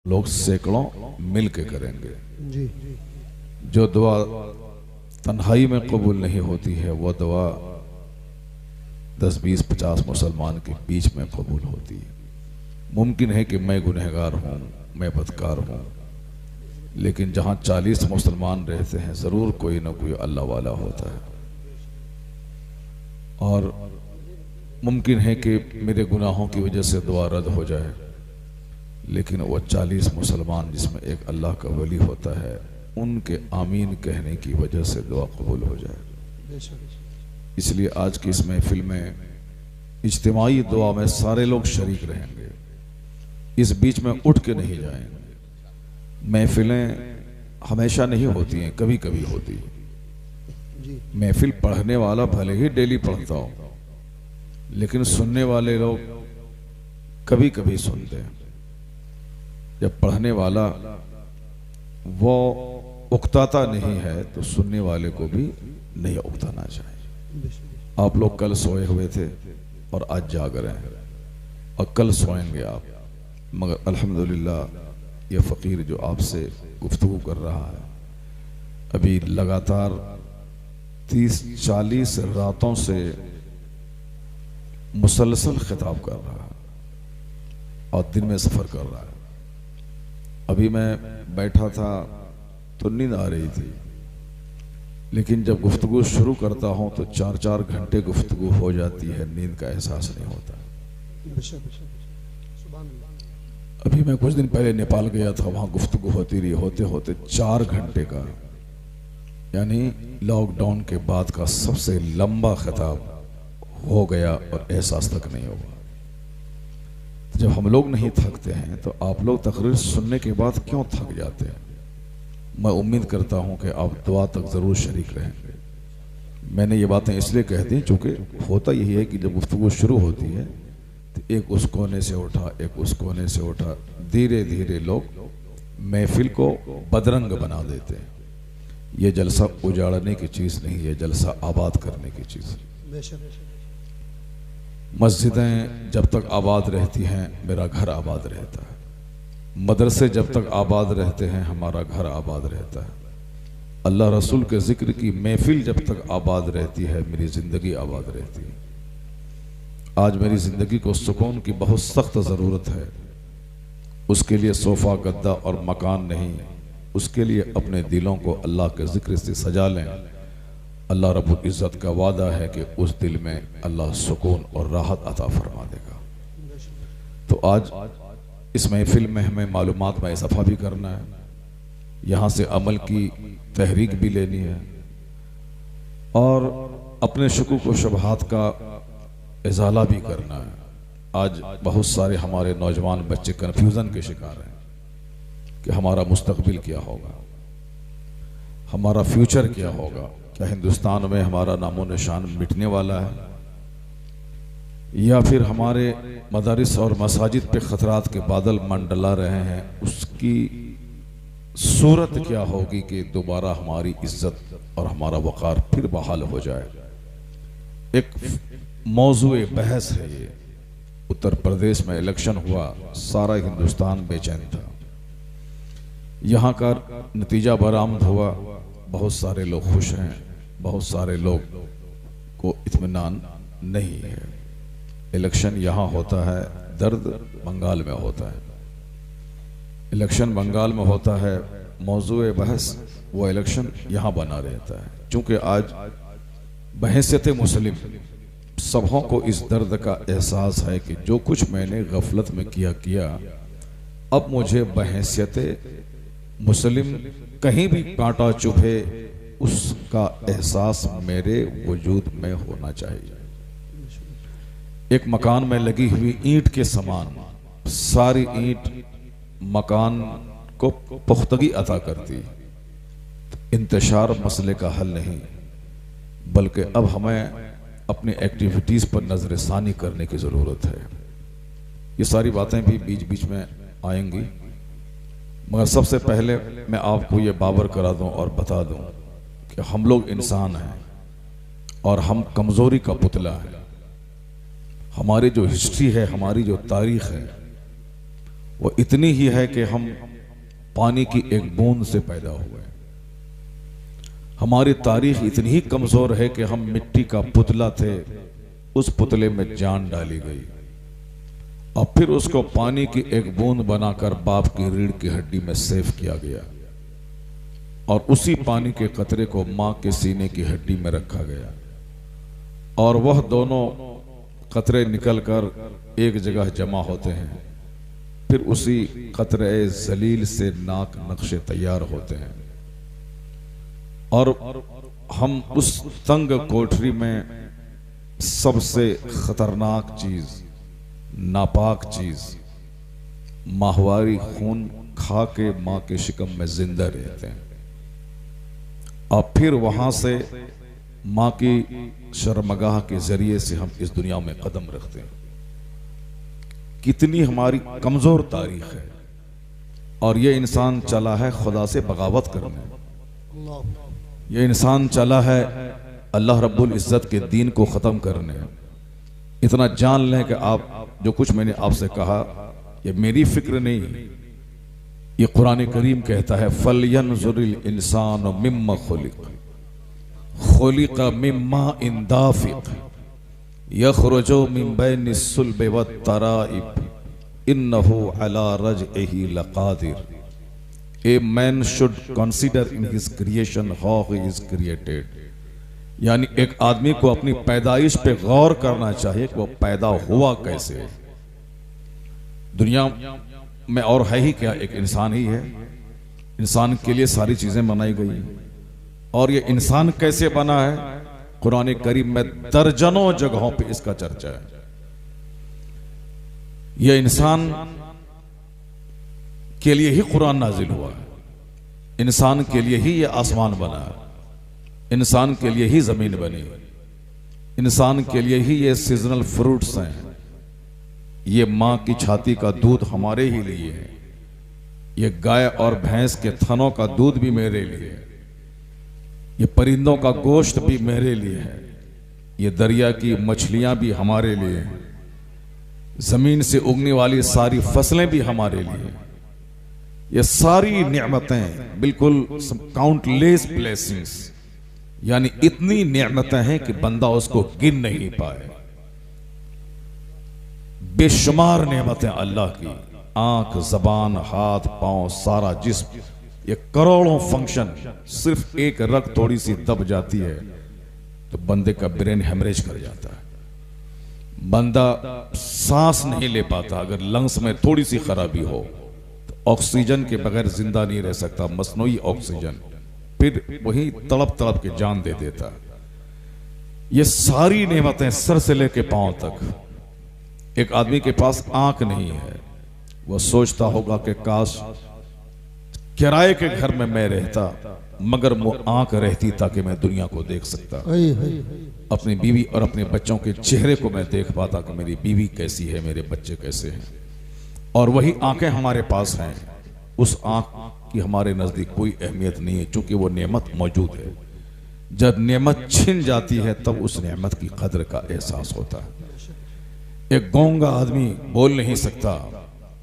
लोग सैकड़ों मिल के करेंगे। जी जो दुआ तन्हाई में कबूल नहीं होती है वह दुआ 10, 20, 50 मुसलमान के बीच में कबूल होती है। मुमकिन है कि मैं गुनहगार हूँ, मैं बदकार हूँ, लेकिन जहाँ 40 मुसलमान रहते हैं ज़रूर कोई ना कोई अल्लाह वाला होता है। और मुमकिन है कि मेरे गुनाहों की वजह से दुआ रद्द हो जाए, लेकिन वो 40 मुसलमान जिसमें एक अल्लाह का वली होता है उनके आमीन कहने की वजह से दुआ कबूल हो जाए। इसलिए आज की इस महफिल में इज्तिमाई दुआ में सारे लोग शरीक रहेंगे, इस बीच में उठ के नहीं जाएंगे। महफिलें हमेशा नहीं होती हैं, कभी कभी होती है। महफिल पढ़ने वाला भले ही डेली पढ़ता हो, लेकिन सुनने वाले लोग कभी कभी सुनते हैं। जब पढ़ने वाला वो उकताता नहीं है तो सुनने वाले को भी नहीं उकताना चाहिए। आप लोग कल सोए हुए थे और आज जाग रहे हैं और कल सोएंगे आप, मगर अल्हम्दुलिल्लाह ये फ़कीर जो आपसे गुफ्तगू कर रहा है अभी लगातार 30-40 रातों से मुसलसल खिताब कर रहा है और दिन में सफ़र कर रहा है। अभी मैं बैठा था तो नींद आ रही थी, लेकिन जब गुफ्तगू शुरू करता हूं तो 4-4 घंटे गुफ्तगू हो जाती है, नींद का एहसास नहीं होता। अभी मैं कुछ दिन पहले नेपाल गया था, वहां गुफ्तगू होती रही, होते होते 4 घंटे का, यानी लॉकडाउन के बाद का सबसे लंबा खिताब हो गया और एहसास तक नहीं होगा। जब हम लोग नहीं थकते हैं तो आप लोग तकरीर सुनने के बाद क्यों थक जाते हैं? मैं उम्मीद करता हूं कि आप दुआ तक ज़रूर शरीक रहेंगे। मैंने ये बातें इसलिए कह दी क्योंकि होता यही है कि जब गुफ्तगू शुरू होती है तो एक उस कोने से उठा, एक उस कोने से उठा, धीरे धीरे लोग महफिल को बदरंग बना देते हैं। ये जलसा उजाड़ने की चीज़ नहीं है, जलसा आबाद करने की चीज़ है। मस्जिदें जब तक आबाद रहती हैं मेरा घर आबाद रहता है, मदरसे जब तक आबाद रहते हैं हमारा घर आबाद रहता है, अल्लाह रसूल के ज़िक्र की महफिल जब तक आबाद रहती है मेरी ज़िंदगी आबाद रहती है। आज मेरी ज़िंदगी को सुकून की बहुत सख्त ज़रूरत है, उसके लिए सोफ़ा गद्दा और मकान नहीं, उसके लिए अपने दिलों को अल्लाह के ज़िक्र से सजा लें। अल्लाह रब्बुल इज़्ज़त का वादा है कि उस दिल में अल्लाह सुकून और राहत अता फरमा देगा। तो आज इस महफिल में हमें मालूमात में इज़ाफ़ा भी करना है, यहाँ से अमल की तहरीक भी लेनी है और अपने शुकूक व शुबहात का इज़ाला भी करना है। आज बहुत सारे हमारे नौजवान बच्चे कन्फ्यूज़न के शिकार हैं कि हमारा मुस्तकबिल क्या होगा, हमारा फ्यूचर क्या होगा, क्या हिंदुस्तान में हमारा नामो निशान मिटने वाला है या फिर हमारे मदारिस और मसाजिद पे ख़तरात के बादल मंडला रहे हैं, उसकी सूरत क्या होगी कि दोबारा हमारी इज्जत और हमारा वक़ार फिर बहाल हो जाए। एक मौजूए बहस है ये। उत्तर प्रदेश में इलेक्शन हुआ, सारा हिंदुस्तान बेचैन था, यहाँ का नतीजा बरामद हुआ, बहुत सारे लोग खुश हैं, बहुत सारे लोग को इत्मीनान नहीं है। इलेक्शन यहाँ होता है, दर्द बंगाल में होता है। इलेक्शन बंगाल में होता है, मौजूए बहस वो इलेक्शन यहाँ बना रहता है। चूँकि आज बहैसियत मुस्लिम सबों को इस दर्द का एहसास है कि जो कुछ मैंने गफलत में किया, अब मुझे बहैसियत मुस्लिम कहीं भी कांटा चुभे उसका एहसास मेरे वजूद में होना चाहिए। एक मकान में लगी हुई ईंट के समान सारी ईंट मकान को पुख्तगी अता करती। इंतशार मसले का हल नहीं, बल्कि अब हमें अपनी एक्टिविटीज़ पर नज़रसानी करने की ज़रूरत है। ये सारी बातें भी बीच बीच में आएंगी, मगर सबसे पहले मैं आपको ये बावर करा दूं और बता दूं कि हम लोग इंसान हैं और हम कमज़ोरी का पुतला है। हमारी जो हिस्ट्री है, हमारी जो तारीख़ है, वो इतनी ही है कि हम पानी की एक बूंद से पैदा हुए। हमारी तारीख इतनी ही कमजोर है कि हम मिट्टी का पुतला थे, उस पुतले में जान डाली गई और फिर उसको पानी की एक बूंद बनाकर बाप की रीढ़ की हड्डी में सेव किया गया और उसी पानी के कतरे को मां के सीने की हड्डी में रखा गया और वह दोनों कतरे निकलकर एक जगह जमा होते हैं। फिर उसी कतरे जलील से नाक नक्शे तैयार होते हैं और हम उस तंग कोठरी में सबसे खतरनाक चीज, नापाक चीज, माहवारी खून खा के मां के शिकम में जिंदा रहते हैं और फिर वहां से मां की शर्मगाह के जरिए से हम इस दुनिया में कदम रखते हैं। कितनी हमारी कमजोर तारीख है और ये इंसान चला है खुदा से बगावत करने, ये इंसान चला है अल्लाह रब्बुल इज्जत के दीन को ख़त्म करने। इतना जान लें कि आप जो कुछ मैंने आपसे कहा ये मेरी फिक्र नहीं, ये कुरान करीम कहता है फलयंजुरिल इंसान मिम्मा खुलिक़ मिम्मा इंदाफिक़ यख़रुजु मिन बैनि सुल्ब वत्तराइब इन्नहु अला रजइही लक़ादिर। A man should consider in his creation how he is created। यानी एक आदमी को अपनी पैदाइश पे गौर करना चाहिए कि वो पैदा हुआ कैसे। दुनिया में और है ही क्या, एक इंसान ही है। इंसान के लिए सारी चीजें बनाई गई और ये इंसान कैसे बना है कुरान करीम में दर्जनों जगहों पे इसका चर्चा है। यह इंसान के लिए ही कुरान नाजिल हुआ है, इंसान के लिए ही यह आसमान बना है, इंसान के लिए ही जमीन बनी, इंसान के लिए ही ये सीजनल फ्रूट्स हैं, ये मां की छाती का दूध हमारे ही लिए है, ये गाय और भैंस के थनों का दूध भी मेरे लिए है, ये परिंदों का गोश्त भी मेरे लिए है, ये दरिया की मछलियां भी हमारे लिए हैं, जमीन से उगने वाली सारी फसलें भी हमारे लिए, ये सारी नेमतें बिल्कुल काउंटलेस ब्लेसिंग्स, यानी इतनी नेमतें हैं कि बंदा उसको गिन नहीं पाए। बेशुमार नेमतें अल्लाह की, आंख, जबान, हाथ, पांव, सारा जिस्म, ये करोड़ों फंक्शन, सिर्फ एक रग थोड़ी सी दब जाती है तो बंदे का ब्रेन हेमरेज कर जाता है, बंदा सांस नहीं ले पाता। अगर लंग्स में थोड़ी सी खराबी हो तो ऑक्सीजन के बगैर जिंदा नहीं रह सकता, मसनूई ऑक्सीजन, फिर वही तड़प तड़प के जान दे देता। ये सारी नेमतें सर से लेके पांव तक। एक आदमी के पास आंख नहीं है, वह सोचता होगा कि काश किराए के घर में मैं रहता मगर वो आंख रहती ताकि मैं दुनिया को देख सकता, अपनी बीवी और अपने बच्चों के चेहरे को मैं देख पाता कि मेरी बीवी कैसी है, मेरे बच्चे कैसे हैं। और वही आंखें हमारे पास हैं, उस आंख की हमारे नजदीक कोई अहमियत नहीं है, चूंकि वो नेमत मौजूद है। जब नेमत छिन जाती है तब उस नेमत की कदर का एहसास होता है। एक गूंगा आदमी बोल नहीं सकता,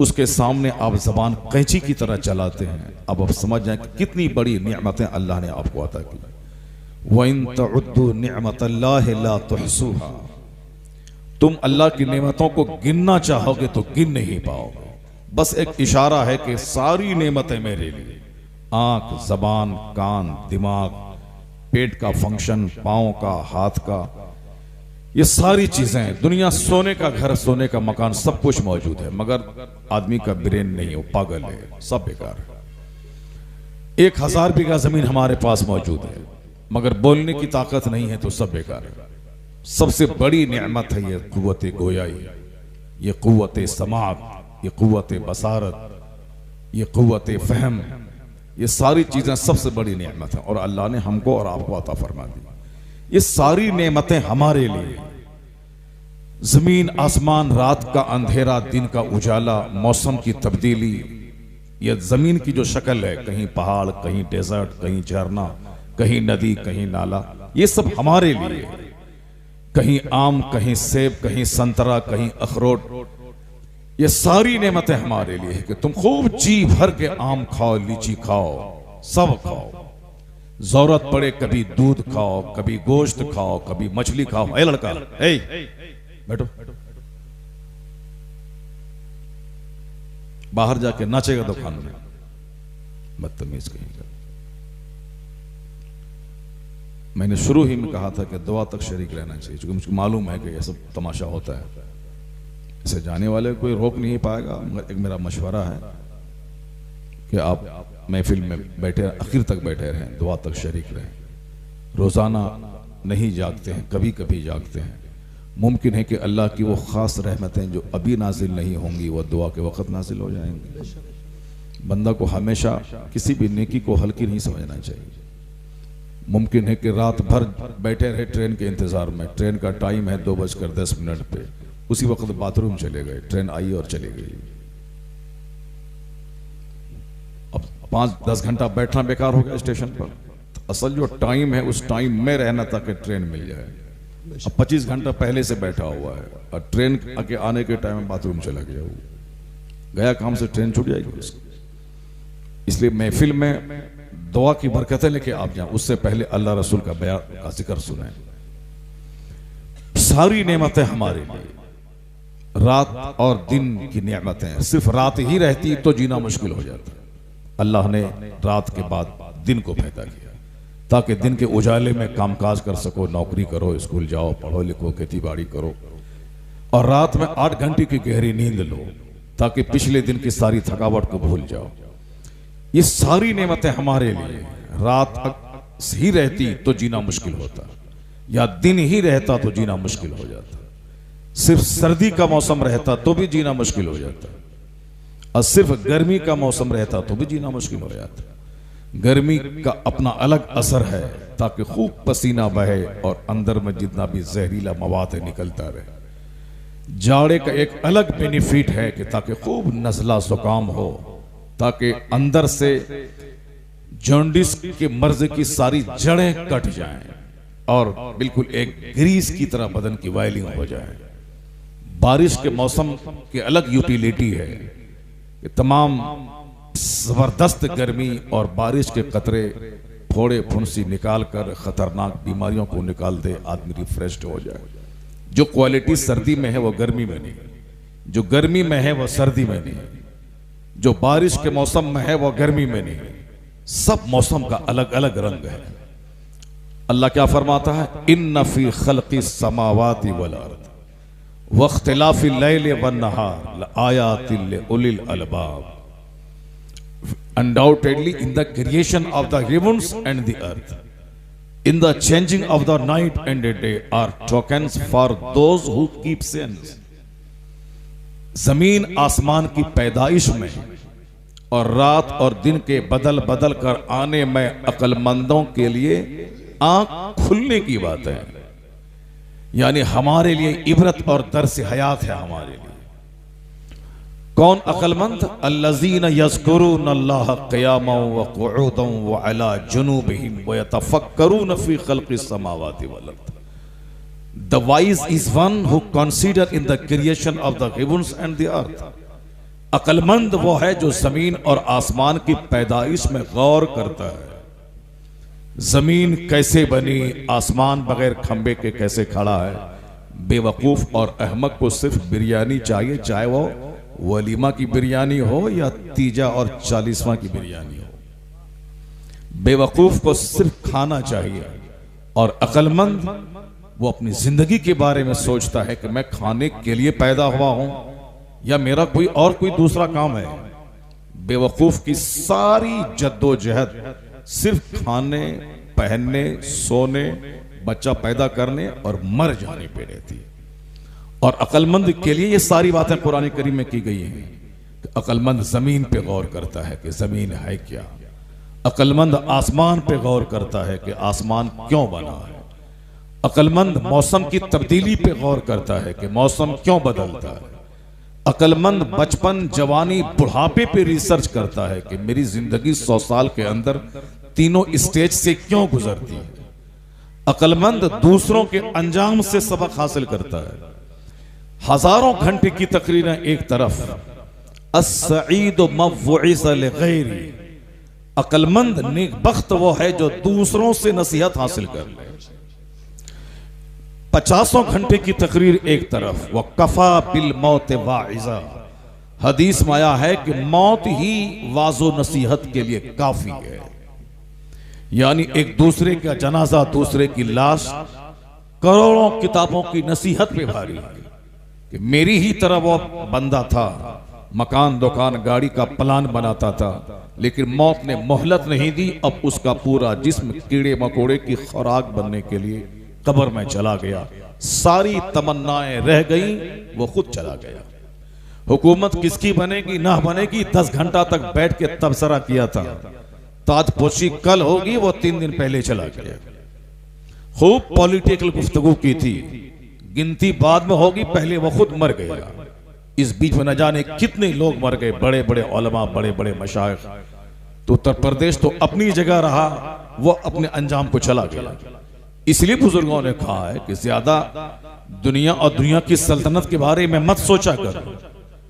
उसके सामने आप जबान कैंची की तरह चलाते हैं। अब आप समझ जाएं कि कितनी बड़ी नेमतें अल्लाह ने आपको अता की। वइन तउद्दू निअमतल्लाहि ला तुहसूहा, तुम अल्लाह की नेमतों को गिनना चाहोगे तो गिन नहीं पाओगे। बस एक इशारा है कि सारी नेमतें मेरे लिए, आंख, जबान, कान, दिमाग, पेट का फंक्शन, पांव का, हाथ का, ये सारी चीजें, दुनिया, सोने का घर, सोने का मकान, सब कुछ मौजूद है, मगर आदमी का ब्रेन नहीं, वो पागल है, सब बेकार है। 1000 बीघा जमीन हमारे पास मौजूद है मगर बोलने की ताकत नहीं है तो सब बेकार है। सबसे बड़ी नेमत है ये कुव्वत गोयाई, ये कुव्वत समाअत, ये कुव्वत बसारत, ये कुव्वत फहम, ये सारी चीजें सबसे बड़ी नेमत है और अल्लाह ने हमको और आपको अता फरमा दी। ये सारी नेमतें हमारे लिए, जमीन आसमान, रात का अंधेरा, दिन का उजाला, मौसम की तब्दीली, ये जमीन की जो शक्ल है, कहीं पहाड़, कहीं डेजर्ट, कहीं झरना, कहीं नदी, कहीं नाला, ये सब हमारे लिए। कहीं आम, कहीं सेब, कहीं संतरा, कहीं अखरोट, ये सारी नेमतें हमारे लिए है कि तुम खूब जी भर के आम खाओ, लीची खाओ, सब खाओ। जरूरत पड़े कभी दूध खाओ, कभी गोश्त खाओ, कभी मछली खाओ। ए लड़का, ए बैठो, बाहर जाके नाचेगा दुकान में, बदतमीज कहेगा। मैंने शुरू ही में कहा था कि दुआ तक शरीक रहना चाहिए, क्योंकि मुझे मालूम है कि यह सब तमाशा होता है, इसे जाने वाले कोई रोक नहीं पाएगा। मगर एक मेरा मशवरा है कि आप महफिल में बैठे, आखिर तक बैठे रहें, दुआ तक शरीक रहें। रोज़ाना नहीं जागते हैं, कभी कभी जागते हैं। मुमकिन है कि अल्लाह की वो ख़ास रहमतें जो अभी नाजिल नहीं होंगी वो दुआ के वक़्त नाजिल हो जाएंगी। बंदा को हमेशा किसी भी नेकी को हल्की नहीं समझना चाहिए। मुमकिन है कि रात भर बैठे रहे ट्रेन के इंतज़ार में, ट्रेन का टाइम है 2:10 पे, उसी वक्त बाथरूम चले गए, ट्रेन आई और चली गई। अब 5-10 घंटा बैठना बेकार हो गया स्टेशन पर। तो असल जो टाइम है उस टाइम में रहना ताकि ट्रेन मिल जाए। अब 25 घंटा पहले से बैठा हुआ है और ट्रेन आके आने के टाइम में बाथरूम चला गया, वो गया काम से, ट्रेन छूट जाएगी उसकी। इसलिए महफिल में दुआ की बरकतें लेके आप जाएं, उससे पहले अल्लाह रसूल का बयान का जिक्र सुने। सारी नेमतें हमारे लिए, रात और दिन की नेमतें, सिर्फ रात ही रहती तो जीना मुश्किल हो जाता। अल्लाह ने रात के बाद दिन को पैदा किया ताकि दिन के उजाले में कामकाज कर सको, नौकरी करो, स्कूल जाओ, पढ़ो लिखो, खेती बाड़ी करो, और रात में 8 घंटे की गहरी नींद लो ताकि पिछले दिन की सारी थकावट को भूल जाओ। ये सारी नेमतें हमारे लिए। रात ही रहती तो जीना मुश्किल होता, या दिन ही रहता तो जीना मुश्किल हो जाता। सिर्फ सर्दी का मौसम रहता तो भी जीना मुश्किल हो जाता, और सिर्फ गर्मी का मौसम रहता तो भी जीना मुश्किल हो जाता। गर्मी का अपना अलग असर है ताकि खूब पसीना बहे और अंदर में जितना भी जहरीला मवाद है निकलता रहे। जाड़े का एक अलग बेनिफिट है कि ताकि खूब नज़ला जुकाम हो, ताकि अंदर से जॉन्डिस के मर्ज की सारी जड़ें कट जाएं और बिल्कुल एक ग्रीस की तरह बदन की वायलिंग हो जाए। बारिश के मौसम की अलग यूटिलिटी है कि तमाम जबरदस्त गर्मी और बारिश के कतरे फोड़े फुंसी निकाल कर खतरनाक बीमारियों को निकाल दे, आदमी रिफ्रेश्ड हो जाए। जो क्वालिटी सर्दी में है वो गर्मी में नहीं, जो गर्मी में है वो सर्दी में नहीं, जो बारिश के मौसम में है वो गर्मी में नहीं। सब मौसम का अलग अलग रंग है। अल्लाह क्या फरमाता है, इन्ना फी खल्क़िस समावाति वल अर्द वख्तिलाफिल लैलि one Nahar लआयातिल लिउलिल अलबाब। Undoubtedly, in the creation of the heavens and the earth, in the changing of the night and the day, are tokens for those who keep sense. जमीन आसमान की पैदाइश में और रात और दिन के बदल बदल कर आने में अक्लमंदों के लिए आंख खुलने की बात है। यानी हमारे लिए इबरत और दर्स हयात है हमारे लिए। कौन अक्लमंद? अल्लज़ीना यज़कुरून अल्लाह क़ियामन व क़ुऊदन व अला जुनूबिहिम व यतफ़क्करून फ़ी ख़ल्क़िस समावाति वल अर्द। The wise is one who consider in the creation of the heavens and the earth. अक्लमंद वो है जो जमीन और आसमान की पैदाइश में गौर करता है। जमीन कैसे बनी, आसमान बगैर खंबे के कैसे खड़ा है। बेवकूफ और अहमक को सिर्फ बिरयानी चाहिए, चाहे वो वलीमा की बिरयानी हो या तीजा और 40वां की बिरयानी हो। बेवकूफ को सिर्फ खाना चाहिए, और अक्लमंद वो अपनी जिंदगी के बारे में सोचता है कि मैं खाने के लिए पैदा हुआ हूं या मेरा कोई दूसरा काम है। बेवकूफ की सारी जद्दोजहद सिर्फ खाने, पहनने, सोने, बच्चा पैदा करने और मर जाने पे रहती है। और अक्लमंद के लिए ये सारी बातें कुरान करीम में की गई हैं कि अक्लमंद जमीन पे गौर करता है कि जमीन है क्या। अक्लमंद आसमान पे गौर करता है कि आसमान क्यों बना है। अक्लमंद मौसम की तब्दीली पे गौर करता है कि मौसम क्यों बदलता है। अक्लमंद बचपन, जवानी, बुढ़ापे पे रिसर्च करता है कि मेरी जिंदगी 100 साल के अंदर तीनों स्टेज से क्यों गुजरती है। अक्लमंद दूसरों के अंजाम से सबक हासिल करता है। हजारों घंटे की तकरीरें एक तरफ, अस्सईद मवउइज़ लिगैरी, अक्लमंद नेकबख्त वो है जो दूसरों से नसीहत हासिल कर ले। 50 घंटे की तकरीर एक तरफ, व कफा बिल मौत वाइज़ा, हदीस में आया है कि मौत ही वाजो नसीहत के लिए काफी है। यानी एक दूसरे का जनाजा, दूसरे की लाश करोड़ों किताबों की नसीहत पे भारी है कि मेरी ही तरह वो बंदा था, मकान दुकान गाड़ी का प्लान बनाता था, लेकिन मौत ने मोहलत नहीं दी। अब उसका पूरा जिस्म कीड़े मकोड़े की खुराक बनने के लिए कब्र में चला गया। सारी तमन्नाएं रह गई, वो खुद चला गया। हुकूमत किसकी बनेगी ना बनेगी, 10 घंटा तक बैठ के तबसरा किया था। ताजपोशी कल होगी, वो 3 दिन पहले चला गया। खूब पॉलिटिकल गुफ्तगू की थी, गिनती बाद में होगी, पहले वो खुद मर गया। इस बीच में न जाने कितने लोग मर गए, बड़े बड़े उलमा, बड़े बड़े मशाइख। तो उत्तर प्रदेश तो अपनी जगह रहा, वो अपने अंजाम को चला गया। इसलिए बुजुर्गों ने कहा है कि ज्यादा दुनिया और दुनिया की सल्तनत के बारे में मत सोचा कर,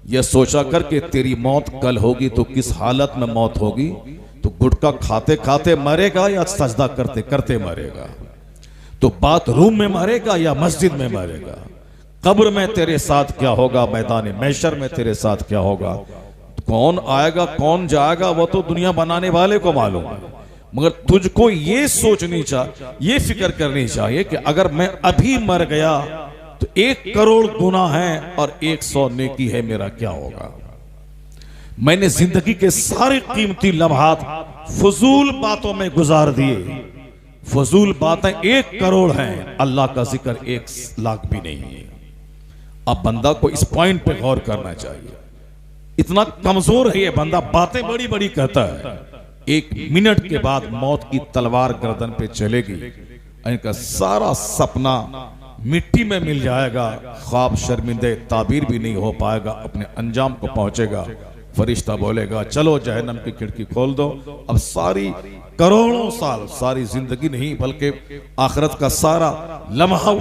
यह सोचा कर कि तेरी मौत कल होगी तो किस हालत में मौत होगी। तो गुटखा खाते खाते मरेगा या सजदा करते करते मरेगा, तो बाथरूम में मरेगा या मस्जिद में मरेगा, कब्र में तेरे साथ क्या होगा, मैदान महशर में तेरे साथ क्या होगा, कौन आएगा कौन जाएगा वो तो दुनिया बनाने वाले को मालूम है। मगर तुझको ये सोचनी चाहिए, ये फिक्र करनी चाहिए कि अगर मैं अभी मर गया तो 1 करोड़ गुनाह है और 100 नेकी है, मेरा क्या होगा। मैंने जिंदगी के सारे कीमती लम्हात फजूल बातों में गुजार दिए। फजूल बातें 1 करोड़ हैं, अल्लाह का जिक्र 1 लाख भी नहीं है। अब बंदा को इस पॉइंट पे गौर करना चाहिए। इतना कमजोर है ये बंदा, बातें बड़ी बड़ी कहता है। 1 मिनट के बाद मौत की तलवार गर्दन पे चलेगी, इनका सारा सपना मिट्टी में मिल जाएगा। ख्वाब शर्मिंदे ताबीर भी नहीं हो पाएगा, अपने अंजाम को पहुंचेगा। फरिश्ता बोलेगा चलो जहन्नम की खिड़की खोल दो। अब सारी करोड़ों साल, सारी जिंदगी नहीं बल्कि आखिरत का सारा लम्हा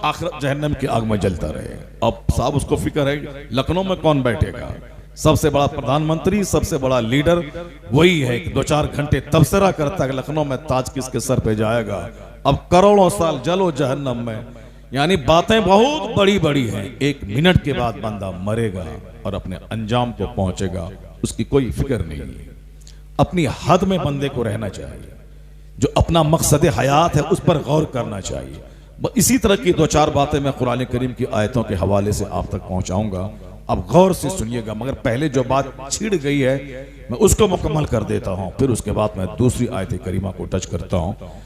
आखिरत जहन्नम की आग में जलता रहेगा। अब साहब उसको फिक्र है लखनऊ में कौन बैठेगा, सबसे बड़ा प्रधानमंत्री, सबसे बड़ा लीडर वही है कि 2-4 घंटे तबसरा करता है लखनऊ में ताज किसके सर पे जाएगा। अब करोड़ों साल जलो जहन्नम में, यानी बातें बहुत बड़ी बड़ी हैं। 1 मिनट के बाद बंदा मरेगा और अपने अंजाम को पहुंचेगा, उसकी कोई फिक्र नहीं है। अपनी हद में बंदे को रहना चाहिए, जो अपना मकसद हयात है उस पर गौर करना चाहिए। इसी तरह की 2-4 बातें मैं कुरान करीम की आयतों के हवाले से आप तक पहुंचाऊंगा, अब गौर से सुनिएगा। मगर पहले जो बात छिड़ गई है मैं उसको मुकम्मल कर देता हूं, फिर उसके बाद मैं दूसरी आयत करीमा को टच करता हूं।